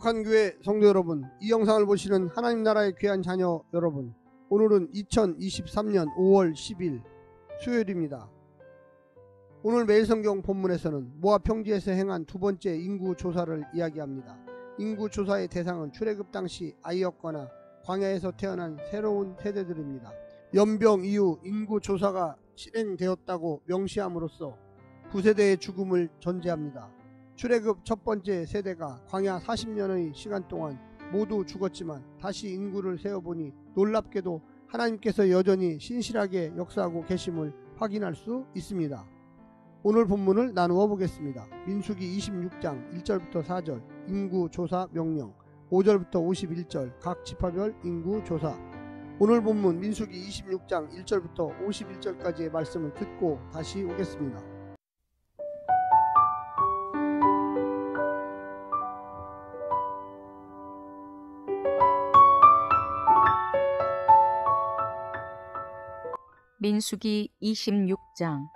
거룩한 교회 성도 여러분, 이 영상을 보시는 하나님 나라의 귀한 자녀 여러분, 오늘은 2023년 5월 10일 수요일입니다. 오늘 매일성경 본문에서는 모압 평지에서 행한 두 번째 인구 조사를 이야기합니다. 인구 조사의 대상은 출애굽 당시 아이였거나 광야에서 태어난 새로운 세대들입니다. 연병 이후 인구 조사가 실행되었다고 명시함으로써 구세대의 죽음을 전제합니다. 출애굽 첫 번째 세대가 광야 40년의 시간 동안 모두 죽었지만 다시 인구를 세어보니 놀랍게도 하나님께서 여전히 신실하게 역사하고 계심을 확인할 수 있습니다. 오늘 본문을 나누어 보겠습니다. 민수기 26장 1절부터 4절 인구 조사 명령, 5절부터 51절 각 지파별 인구 조사. 오늘 본문 민수기 26장 1절부터 51절까지의 말씀을 듣고 다시 오겠습니다. 민수기 26장.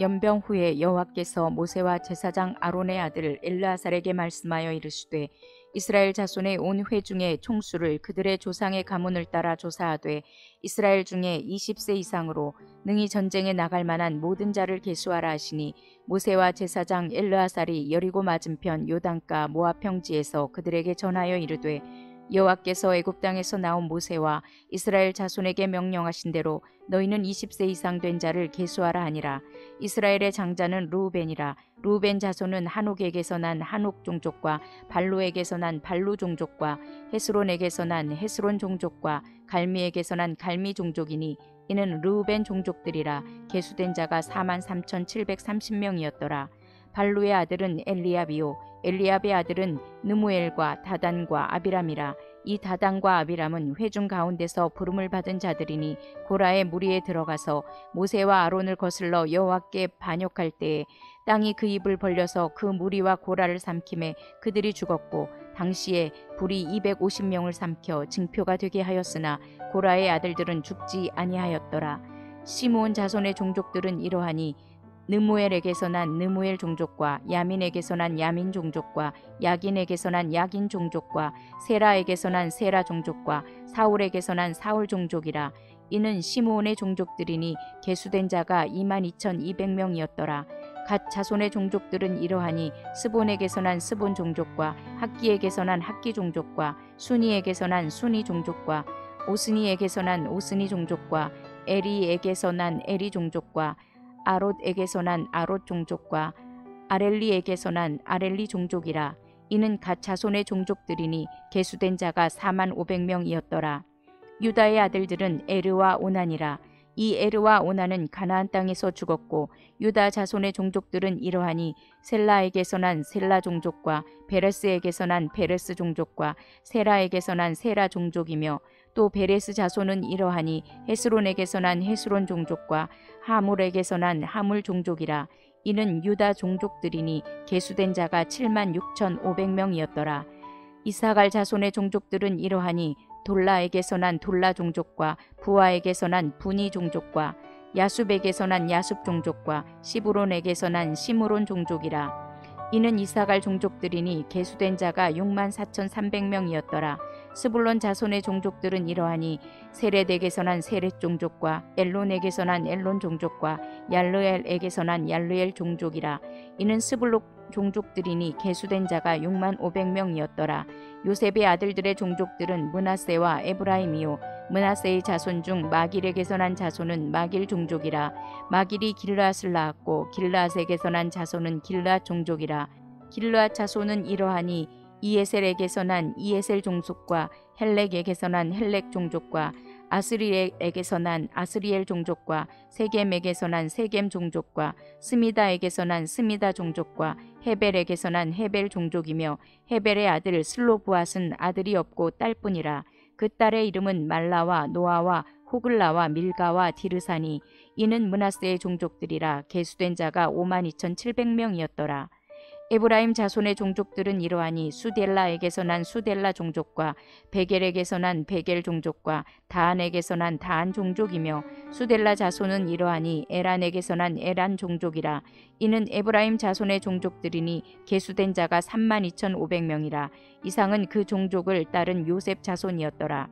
연병 후에 여호와께서 모세와 제사장 아론의 아들 엘르아살에게 말씀하여 이르시되, 이스라엘 자손의 온 회중의 총수를 그들의 조상의 가문을 따라 조사하되 이스라엘 중에 20세 이상으로 능히 전쟁에 나갈 만한 모든 자를 계수하라 하시니, 모세와 제사장 엘르아살이 여리고 맞은편 요단가 모압 평지에서 그들에게 전하여 이르되, 여호와께서 애굽 땅에서 나온 모세와 이스라엘 자손에게 명령하신 대로 너희는 20세 이상 된 자를 계수하라 하니라. 이스라엘의 장자는 르우벤이라. 르우벤 자손은 한옥에게서 난 한옥 종족과 발루에게서 난 발루 종족과 헤스론에게서 난 헤스론 종족과 갈미에게서 난 갈미 종족이니, 이는 르우벤 종족들이라. 계수된 자가 43,730명이었더라. 발루의 아들은 엘리압이요, 엘리압의 아들은 느무엘과 다단과 아비람이라. 이 다단과 아비람은 회중 가운데서 부름을 받은 자들이니, 고라의 무리에 들어가서 모세와 아론을 거슬러 여호와께 반역할 때에 땅이 그 입을 벌려서 그 무리와 고라를 삼킴에 그들이 죽었고, 당시에 불이 250명을 삼켜 징표가 되게 하였으나 고라의 아들들은 죽지 아니하였더라. 시므온 자손의 종족들은 이러하니, 느무엘에게서 난 느무엘 종족과 야민에게서 난 야민 종족과 야긴에게서 난 야긴 종족과 세라에게서 난 세라 종족과 사울에게서 난 사울 종족이라. 이는 시므온의 종족들이니 계수된 자가 22,200명이었더라. 갓 자손의 종족들은 이러하니, 스본에게서 난 스본 종족과 학기에게서 난 학기 종족과 순이에게서 난 순이 종족과 오스니에게서 난 오스니 종족과 에리에게서 난 에리 종족과 아롯에게서 난 아롯 종족과 아렐리에게서 난 아렐리 종족이라. 이는 갓 자손의 종족들이니 계수된 자가 45,000명이었더라. 유다의 아들들은 에르와 오난이라. 이 에르와 오난은 가나안 땅에서 죽었고, 유다 자손의 종족들은 이러하니, 셀라에게서 난 셀라 종족과 베레스에게서 난 베레스 종족과 세라에게서 난 세라 종족이며, 또 베레스 자손은 이러하니, 헤스론에게서 난 헤스론 종족과 하물에게서 난 하물 종족이라. 이는 유다 종족들이니 계수된 자가 76,500명이었더라. 이사갈 자손의 종족들은 이러하니, 돌라에게서 난 돌라 종족과 부하에게서 난 부니 종족과 야숲에게서 난 야숲 종족과 시브론에게서 난 시므론 종족이라. 이는 이사갈 종족들이니 계수된 자가 64,300명이었더라. 스불론 자손의 종족들은 이러하니, 세렛에게서 난 세렛 종족과 엘론에게서 난 엘론 종족과 얄르엘에게서 난 얄르엘 종족이라. 이는 스불론 종족들이니 계수된 자가 65,000명이었더라. 요셉의 아들들의 종족들은 므낫세와 에브라임이요, 므낫세의 자손 중 마길에게서 난 자손은 마길 종족이라. 마길이 길르앗을 낳았고, 길르앗에게서 난 자손은 길르앗 종족이라. 길르앗 자손은 이러하니, 이에셀에게서 난 이에셀 종족과 헬렉에게서 난 헬렉 종족과 아스리엘에게서 난 아스리엘 종족과 세겜에게서 난 세겜 종족과 스미다에게서 난 스미다 종족과 헤벨에게서 난 헤벨 종족이며, 헤벨의 아들 슬로브앗은 아들이 없고 딸뿐이라. 그 딸의 이름은 말라와 노아와 호글라와 밀가와 디르사니. 이는 므낫세의 종족들이라. 계수된 자가 52,700명이었더라. 에브라임 자손의 종족들은 이러하니 수델라에게서 난 수델라 종족과 베겔에게서 난 베겔 종족과 다한에게서 난 다한 종족이며 수델라 자손은 이러하니 에란에게서 난 에란 종족이라. 이는 에브라임 자손의 종족들이니 계수된 자가 32,500명이라. 이상은 그 종족을 따른 요셉 자손이었더라.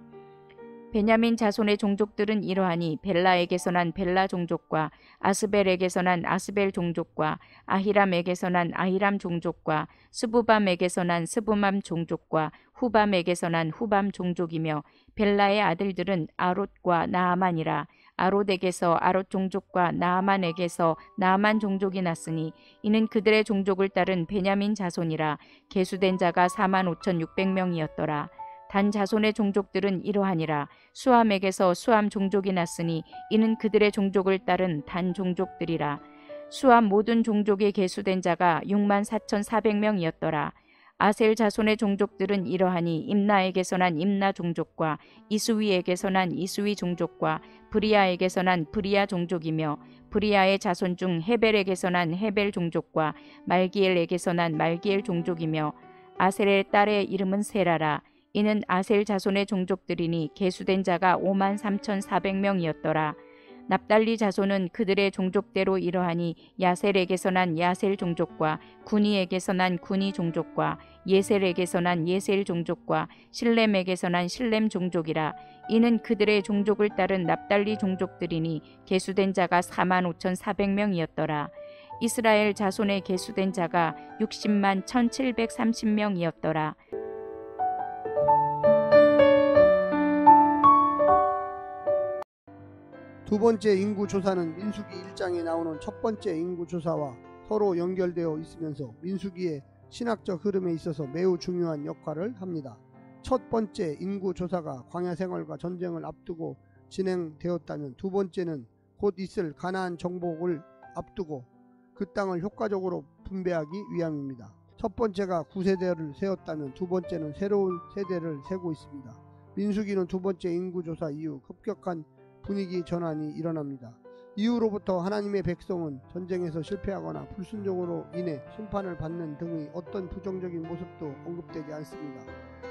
베냐민 자손의 종족들은 이러하니 벨라에게서 난 벨라 종족과 아스벨에게서 난 아스벨 종족과 아히람에게서 난 아히람 종족과 스부밤에게서 난 스부밤 종족과 후밤에게서 난 후밤 종족이며 벨라의 아들들은 아롯과 나아만이라. 아롯에게서 아롯 종족과 나아만에게서 나아만 종족이 났으니 이는 그들의 종족을 따른 베냐민 자손이라. 계수된 자가 45,600명이었더라. 단 자손의 종족들은 이러하니라. 수함에게서 수함 종족이 났으니 이는 그들의 종족을 따른 단 종족들이라. 수함 모든 종족에 계수된 자가 64,400명이었더라. 아셀 자손의 종족들은 이러하니 임나에게서 난 임나 종족과 이스위에게서 난 이스위 종족과 브리아에게서 난 브리아 종족이며 브리아의 자손 중 헤벨에게서 난 헤벨 종족과 말기엘에게서 난 말기엘 종족이며 아셀의 딸의 이름은 세라라. 이는 아셀 자손의 종족들이니 계수된 자가 53,400명이었더라. 납달리 자손은 그들의 종족대로 이러하니 야셀에게서 난 야셀 종족과 구니에게서 난 구니 종족과 예셀에게서 난 예셀 종족과 실렘에게서 난 실렘 종족이라. 이는 그들의 종족을 따른 납달리 종족들이니 계수된 자가 45,400명이었더라. 이스라엘 자손의 계수된 자가 60만 1,730명이었더라. 두 번째 인구 조사는 민수기 1장에 나오는 첫 번째 인구 조사와 서로 연결되어 있으면서 민수기의 신학적 흐름에 있어서 매우 중요한 역할을 합니다. 첫 번째 인구 조사가 광야 생활과 전쟁을 앞두고 진행되었다면 두 번째는 곧 있을 가나안 정복을 앞두고 그 땅을 효과적으로 분배하기 위함입니다. 첫 번째가 9세대를 세웠다면 두 번째는 새로운 세대를 세고 있습니다. 민수기는 두 번째 인구조사 이후 급격한 분위기 전환이 일어납니다. 이후로부터 하나님의 백성은 전쟁에서 실패하거나 불순종으로 인해 심판을 받는 등의 어떤 부정적인 모습도 언급되지 않습니다.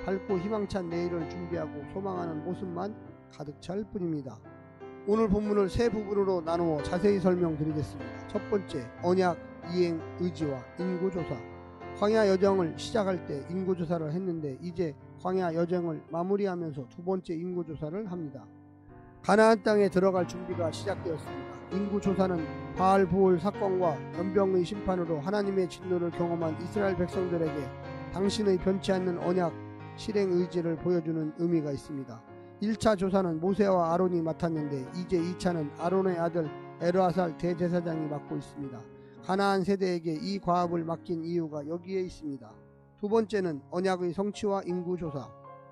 밝고 희망찬 내일을 준비하고 소망하는 모습만 가득 찰 뿐입니다. 오늘 본문을 세 부분으로 나누어 자세히 설명드리겠습니다. 첫 번째, 언약 이행 의지와 인구조사. 광야 여정을 시작할 때 인구조사를 했는데 이제 광야 여정을 마무리하면서 두 번째 인구조사를 합니다. 가나안 땅에 들어갈 준비가 시작되었습니다. 인구조사는 바알보올 사건과 연병의 심판으로 하나님의 진노를 경험한 이스라엘 백성들에게 당신의 변치 않는 언약 실행 의지를 보여주는 의미가 있습니다. 1차 조사는 모세와 아론이 맡았는데 이제 2차는 아론의 아들 엘르아살 대제사장이 맡고 있습니다. 가나안 세대에게 이 과업을 맡긴 이유가 여기에 있습니다. 두 번째는 언약의 성취와 인구조사.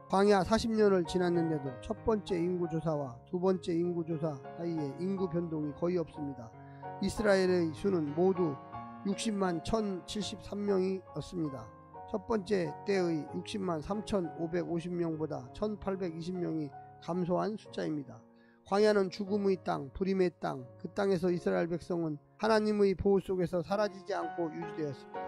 광야 40년을 지났는데도 첫 번째 인구조사와 두 번째 인구조사 사이에 인구 변동이 거의 없습니다. 이스라엘의 수는 모두 60만 1,073명이었습니다. 첫 번째 때의 60만 3,550명보다 1,820명이 감소한 숫자입니다. 광야는 죽음의 땅, 불임의 땅, 그 땅에서 이스라엘 백성은 하나님의 보호 속에서 사라지지 않고 유지되었습니다.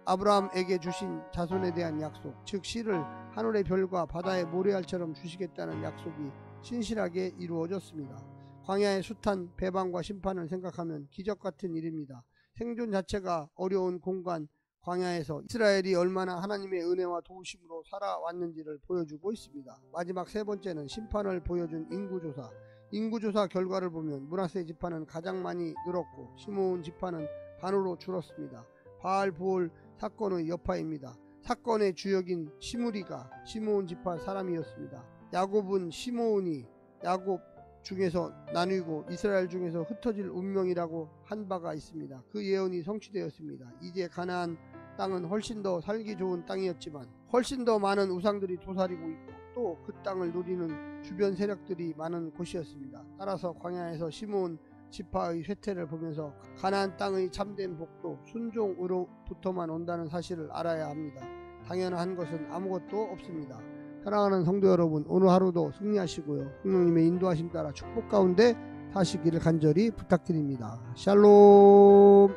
아브라함에게 주신 자손에 대한 약속, 즉 씨를 하늘의 별과 바다의 모래알처럼 주시겠다는 약속이 신실하게 이루어졌습니다. 광야의 숱한 배반과 심판을 생각하면 기적 같은 일입니다. 생존 자체가 어려운 공간 광야에서 이스라엘이 얼마나 하나님의 은혜와 도우심으로 살아왔는지를 보여주고 있습니다. 마지막 세 번째는 심판을 보여준 인구조사. 인구조사 결과를 보면 므낫세 지파는 가장 많이 늘었고 시므온 지파는 반으로 줄었습니다. 바알보올 사건의 여파입니다. 사건의 주역인 시므리가 시므온 지파 사람이었습니다. 야곱은 시므온이 야곱 중에서 나뉘고 이스라엘 중에서 흩어질 운명이라고 한 바가 있습니다. 그 예언이 성취되었습니다. 이제 가나안 땅은 훨씬 더 살기 좋은 땅이었지만 훨씬 더 많은 우상들이 도사리고 있고 또 그 땅을 노리는 주변 세력들이 많은 곳이었습니다. 따라서 광야에서 시므온 지파의 쇠퇴를 보면서 가나안 땅의 참된 복도 순종으로부터만 온다는 사실을 알아야 합니다. 당연한 것은 아무것도 없습니다. 사랑하는 성도 여러분, 오늘 하루도 승리하시고요. 성령님의 인도하심 따라 축복 가운데 사시기를 간절히 부탁드립니다. 샬롬.